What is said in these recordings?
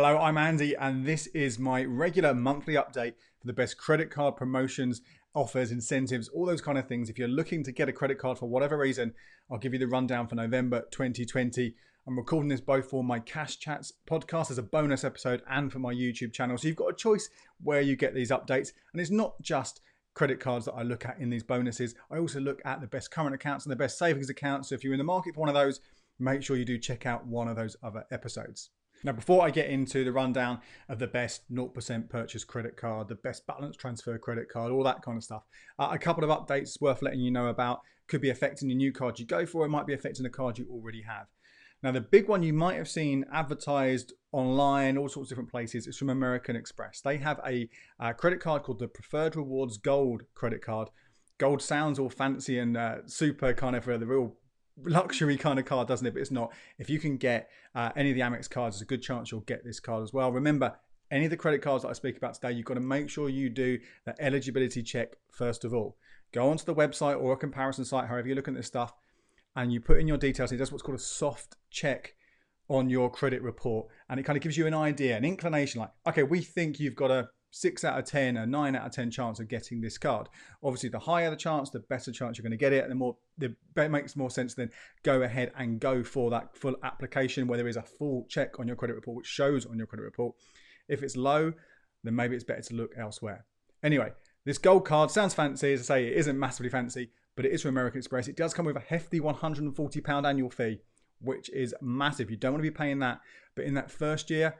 Hello, I'm Andy, and this is my regular monthly update for the best credit card promotions, offers, incentives, all those kind of things. If you're looking to get a credit card for whatever reason, I'll give you the rundown for November 2020. I'm recording this both for my Cash Chats podcast as a bonus episode and for my YouTube channel. So you've got a choice where you get these updates. And it's not just credit cards that I look at in these bonuses. I also look at the best current accounts and the best savings accounts. So if you're in the market for one of those, make sure you do check out one of those other episodes. Now, before I get into the rundown of the best 0% purchase credit card, the best balance transfer credit card, all that kind of stuff, a couple of updates worth letting you know about. Could be affecting the new card you go for, it might be affecting the card you already have. Now, the big one you might have seen advertised online, all sorts of different places, is from American Express. They have a credit card called the Preferred Rewards Gold credit card. Gold sounds all fancy and super kind of the real luxury kind of card, doesn't it? But it's not. If you can get any of the Amex cards, there's a good chance you'll get this card as well. Remember, any of the credit cards that I speak about today, you've got to make sure you do the eligibility check first of all. Go onto the website or a comparison site, however you look at this stuff, and you put in your details. It does what's called a soft check on your credit report, and it kind of gives you an idea, an inclination, like, okay, we think you've got a 6 out of 10, a 9 out of 10 chance of getting this card. Obviously, the higher the chance, the better chance you're going to get it, and it makes more sense then go ahead and go for that full application where there is a full check on your credit report, which shows on your credit report. If it's low, then maybe it's better to look elsewhere. Anyway, this gold card sounds fancy. As I say, it isn't massively fancy, but it is from American Express. It does come with a hefty £140 annual fee, which is massive. You don't want to be paying that, but in that first year,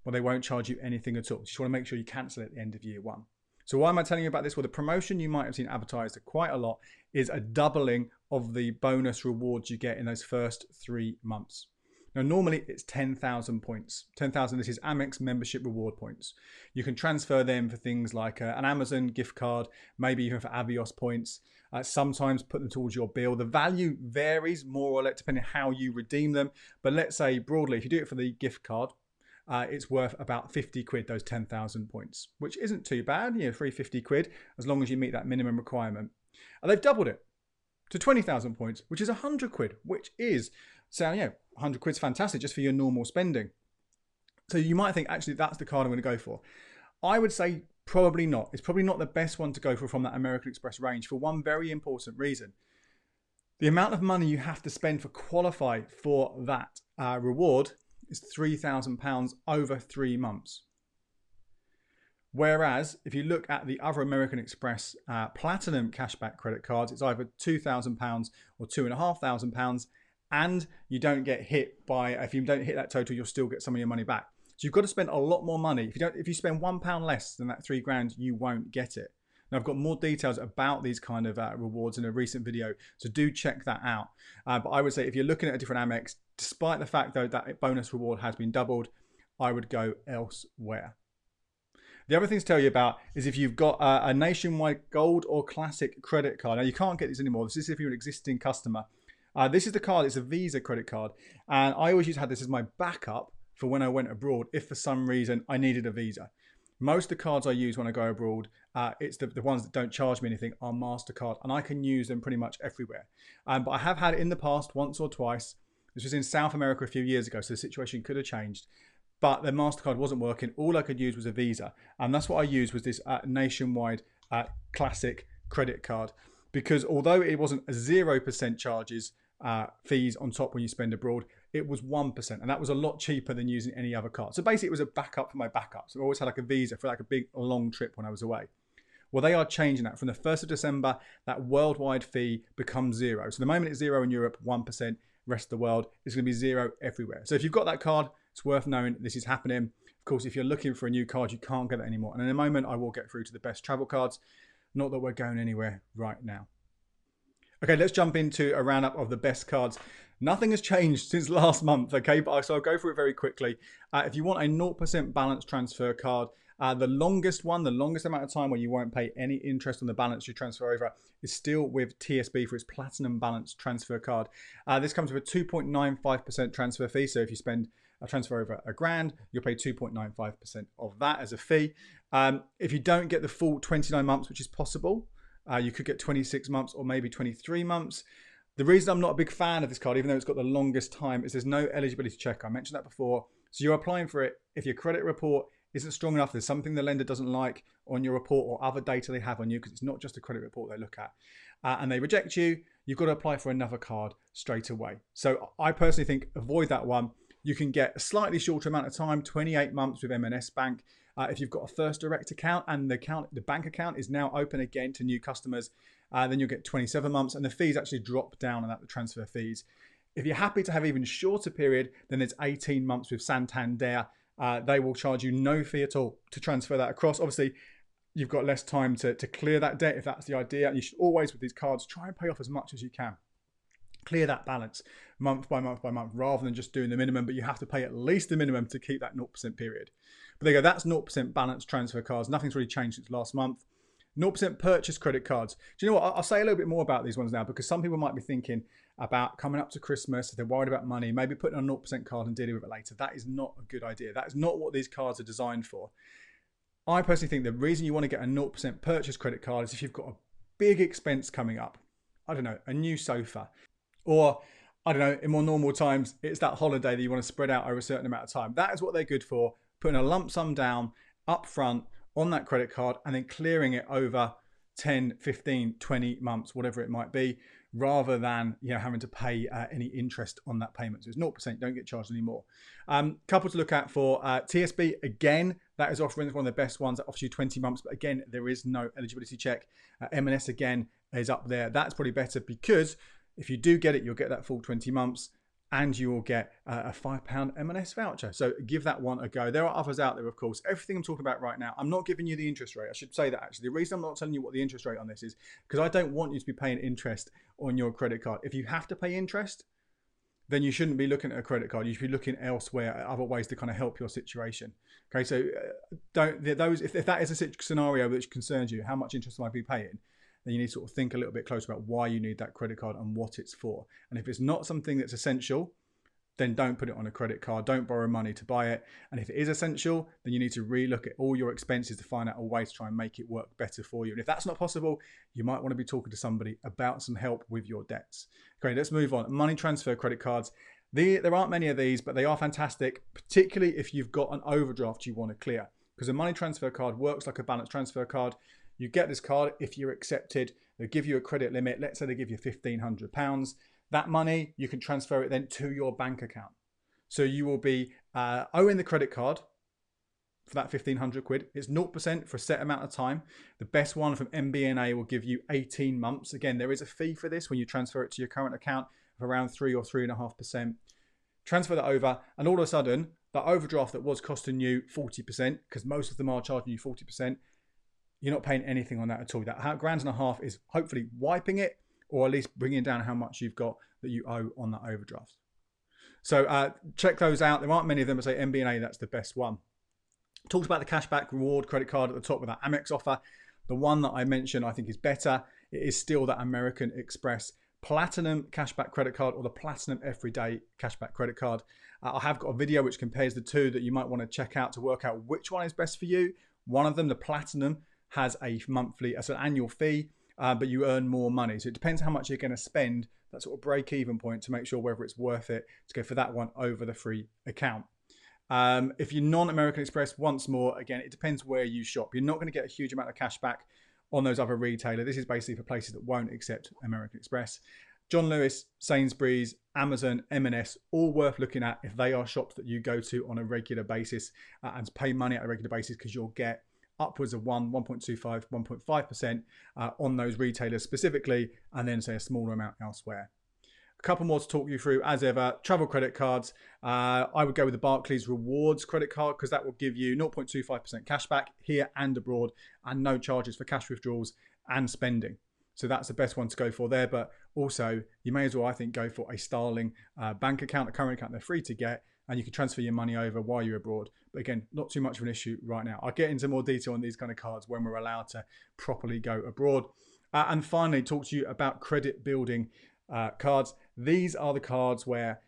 well, they won't charge you anything at all. You just want to make sure you cancel it at the end of year one. So why am I telling you about this? Well, the promotion you might have seen advertised quite a lot is a doubling of the bonus rewards you get in those first 3 months. Now, normally it's 10,000 points. 10,000, this is Amex membership reward points. You can transfer them for things like an Amazon gift card, maybe even for Avios points. Sometimes put them towards your bill. The value varies more or less depending on how you redeem them. But let's say broadly, if you do it for the gift card, it's worth about 50 quid, those 10,000 points, which isn't too bad, 350 quid, as long as you meet that minimum requirement. And they've doubled it to 20,000 points, which is 100 quid, which is, so 100 quid's fantastic just for your normal spending. So you might think, actually, that's the card I'm going to go for. I would say probably not. It's probably not the best one to go for from that American Express range for one very important reason. The amount of money you have to spend for qualify for that reward is £3,000 over 3 months. Whereas if you look at the other American Express Platinum Cashback credit cards, it's either £2,000 or £2,500, and you don't get hit by, if you don't hit that total, you'll still get some of your money back. So you've got to spend a lot more money. If you spend £1 less than that £3,000, you won't get it. Now, I've got more details about these kind of rewards in a recent video, so do check that out. But I would say if you're looking at a different Amex, despite the fact though that bonus reward has been doubled, I would go elsewhere. The other thing to tell you about is if you've got a nationwide gold or classic credit card. Now, you can't get this anymore. This is if you're an existing customer. This is the card. It's a Visa credit card. And I always used to have this as my backup for when I went abroad if for some reason I needed a Visa. Most of the cards I use when I go abroad, it's the ones that don't charge me anything, are MasterCard, and I can use them pretty much everywhere. But I have had it in the past once or twice. This was in South America a few years ago, so the situation could have changed. But the MasterCard wasn't working. All I could use was a Visa. And that's what I used, was this nationwide classic credit card. Because although it wasn't a 0% charges, fees on top when you spend abroad, it was 1%, and that was a lot cheaper than using any other card. So basically it was a backup for my backup. So I always had like a Visa for like a big long trip when I was away. Well, they are changing that. From the 1st of December, that worldwide fee becomes 0. So the moment it's 0 in Europe, 1%, rest of the world, is going to be 0 everywhere. So if you've got that card, it's worth knowing this is happening. Of course, if you're looking for a new card, you can't get it anymore. And in a moment, I will get through to the best travel cards. Not that we're going anywhere right now. Okay, let's jump into a roundup of the best cards. Nothing has changed since last month, okay? So I'll go through it very quickly. If you want a 0% balance transfer card, the longest amount of time where you won't pay any interest on the balance you transfer over is still with TSB for its Platinum Balance Transfer Card. This comes with a 2.95% transfer fee. So if you spend a transfer over £1,000, you'll pay 2.95% of that as a fee. If you don't get the full 29 months, which is possible, you could get 26 months or maybe 23 months. The reason I'm not a big fan of this card, even though it's got the longest time, is there's no eligibility check. I mentioned that before. So you're applying for it. If your credit report isn't strong enough, there's something the lender doesn't like on your report or other data they have on you, because it's not just a credit report they look at, and they reject you, you've got to apply for another card straight away. So I personally think avoid that one. You can get a slightly shorter amount of time, 28 months with M&S Bank. If you've got a First Direct account and the bank account is now open again to new customers, then you'll get 27 months, and the fees actually drop down on that, the transfer fees. If you're happy to have even shorter period, then there's 18 months with Santander. They will charge you no fee at all to transfer that across. Obviously, you've got less time to clear that debt if that's the idea. And you should always, with these cards, try and pay off as much as you can. Clear that balance month by month by month, rather than just doing the minimum, but you have to pay at least the minimum to keep that 0% period. But there you go, that's 0% balance transfer cards. Nothing's really changed since last month. 0% purchase credit cards. Do you know what? I'll say a little bit more about these ones now, because some people might be thinking about coming up to Christmas, if they're worried about money, maybe putting on a 0% card and dealing with it later. That is not a good idea. That is not what these cards are designed for. I personally think the reason you want to get a 0% purchase credit card is if you've got a big expense coming up. I don't know, a new sofa. Or, I don't know, in more normal times, it's that holiday that you want to spread out over a certain amount of time. That is what they're good for. Putting a lump sum down up front on that credit card and then clearing it over 10, 15, 20 months, whatever it might be, rather than having to pay any interest on that payment. So it's 0%, you don't get charged anymore. Couple to look at for TSB, again, that is offering one of the best ones that offers you 20 months, but again, there is no eligibility check. M&S again is up there. That's probably better, because if you do get it, you'll get that full 20 months and you will get a £5 M&S voucher. So give that one a go. There are others out there, of course. Everything I'm talking about right now, I'm not giving you the interest rate. I should say that actually. The reason I'm not telling you what the interest rate on this is because I don't want you to be paying interest on your credit card. If you have to pay interest, then you shouldn't be looking at a credit card. You should be looking elsewhere at other ways to kind of help your situation. Okay, so if that is a scenario which concerns you, how much interest might be paying, then you need to sort of think a little bit closer about why you need that credit card and what it's for. And if it's not something that's essential, then don't put it on a credit card. Don't borrow money to buy it. And if it is essential, then you need to relook at all your expenses to find out a way to try and make it work better for you. And if that's not possible, you might want to be talking to somebody about some help with your debts. Okay, let's move on. Money transfer credit cards. There aren't many of these, but they are fantastic, particularly if you've got an overdraft you want to clear. Because a money transfer card works like a balance transfer card. You get this card, if you're accepted, they'll give you a credit limit. Let's say they give you £1,500. That money, you can transfer it then to your bank account. So you will be owing the credit card for that 1,500 quid. It's 0% for a set amount of time. The best one from MBNA will give you 18 months. Again, there is a fee for this when you transfer it to your current account of around 3 or 3.5%. Transfer that over, and all of a sudden, that overdraft that was costing you 40%, because most of them are charging you 40%, you're not paying anything on that at all. That £1.5 is hopefully wiping it, or at least bringing down how much you've got that you owe on that overdraft. So check those out. There aren't many of them. I say MBNA, that's the best one. Talked about the cashback reward credit card at the top with that Amex offer. The one that I mentioned I think is better. It is still that American Express Platinum cashback credit card, or the Platinum Everyday cashback credit card. I have got a video which compares the two that you might want to check out to work out which one is best for you. One of them, the Platinum, has a monthly, as an annual fee, but you earn more money. So it depends how much you're going to spend, that sort of break-even point, to make sure whether it's worth it to go for that one over the free account. If you're non-American Express, once more, again, it depends where you shop. You're not going to get a huge amount of cash back on those other retailers. This is basically for places that won't accept American Express. John Lewis, Sainsbury's, Amazon, M&S, all worth looking at if they are shops that you go to on a regular basis and pay money at a regular basis, because you'll get upwards of 1.25, 1.5% on those retailers specifically, and then say a smaller amount elsewhere. A couple more to talk you through, as ever. Travel credit cards. I would go with the Barclays Rewards credit card, because that will give you 0.25% cash back here and abroad, and no charges for cash withdrawals and spending. So that's the best one to go for there. But also, you may as well, I think, go for a Starling bank account, a current account. They're free to get, and you can transfer your money over while you're abroad. But again, not too much of an issue right now. I'll get into more detail on these kind of cards when we're allowed to properly go abroad. And finally, talk to you about credit building cards. These are the cards where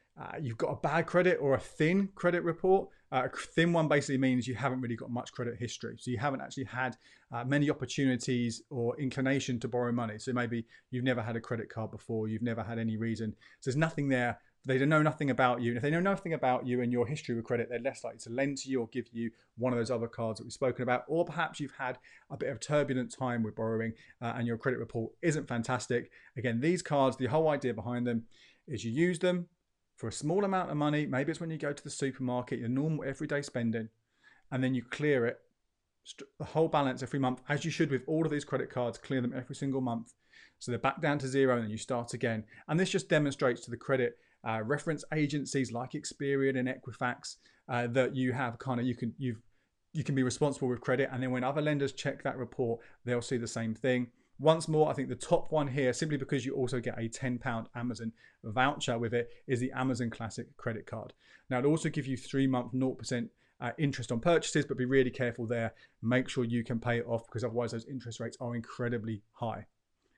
you've got a bad credit or a thin credit report. A thin one basically means you haven't really got much credit history. So you haven't actually had many opportunities or inclination to borrow money. So maybe you've never had a credit card before, you've never had any reason. So there's nothing there They don't know nothing about you. And if they know nothing about you and your history with credit, they're less likely to lend to you or give you one of those other cards that we've spoken about. Or perhaps you've had a bit of turbulent time with borrowing and your credit report isn't fantastic. Again, these cards, the whole idea behind them is you use them for a small amount of money. Maybe it's when you go to the supermarket, your normal everyday spending, and then you clear it, the whole balance every month, as you should with all of these credit cards. Clear them every single month. So they're back down to zero and then you start again. And this just demonstrates to the credit reference agencies like Experian and Equifax that you have you can be responsible with credit. And then when other lenders check that report, they'll see the same thing. Once more, I think the top one here, simply because you also get a £10 Amazon voucher with it, is the Amazon Classic credit card. Now, it'll also give you 3-month 0% interest on purchases, but be really careful there. Make sure you can pay it off, because otherwise those interest rates are incredibly high.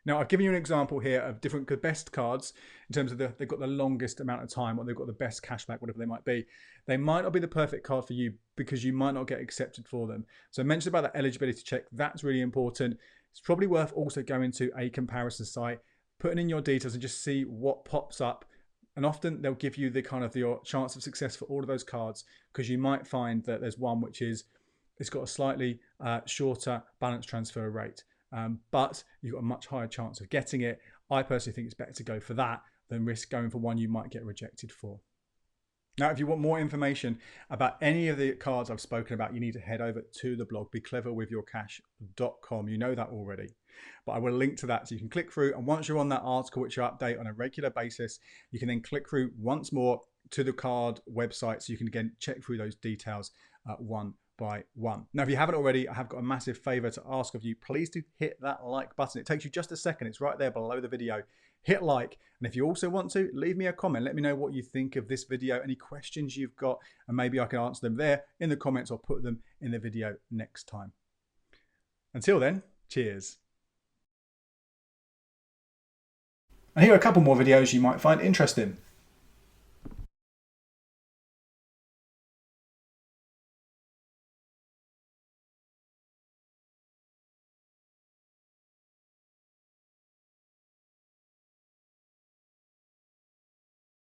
Now, I've given you an example here of different best cards in terms of they've got the longest amount of time, or they've got the best cashback, whatever they might be. They might not be the perfect card for you because you might not get accepted for them. So I mentioned about that eligibility check. That's really important. It's probably worth also going to a comparison site, putting in your details and just see what pops up. And often they'll give you your chance of success for all of those cards, because you might find that there's one which it's got a slightly shorter balance transfer rate. But you've got a much higher chance of getting it. I personally think it's better to go for that than risk going for one you might get rejected for. Now, if you want more information about any of the cards I've spoken about, you need to head over to the blog, becleverwithyourcash.com. You know that already, but I will link to that so you can click through. And once you're on that article, which I update on a regular basis, you can then click through once more to the card website so you can again check through those details one by one. Now, if you haven't already, I have got a massive favor to ask of you. Please do hit that like button. It takes you just a second. It's right there below the video. Hit like. And if you also want to, leave me a comment. Let me know what you think of this video, any questions you've got, and maybe I can answer them there in the comments or put them in the video next time. Until then, cheers. And here are a couple more videos you might find interesting.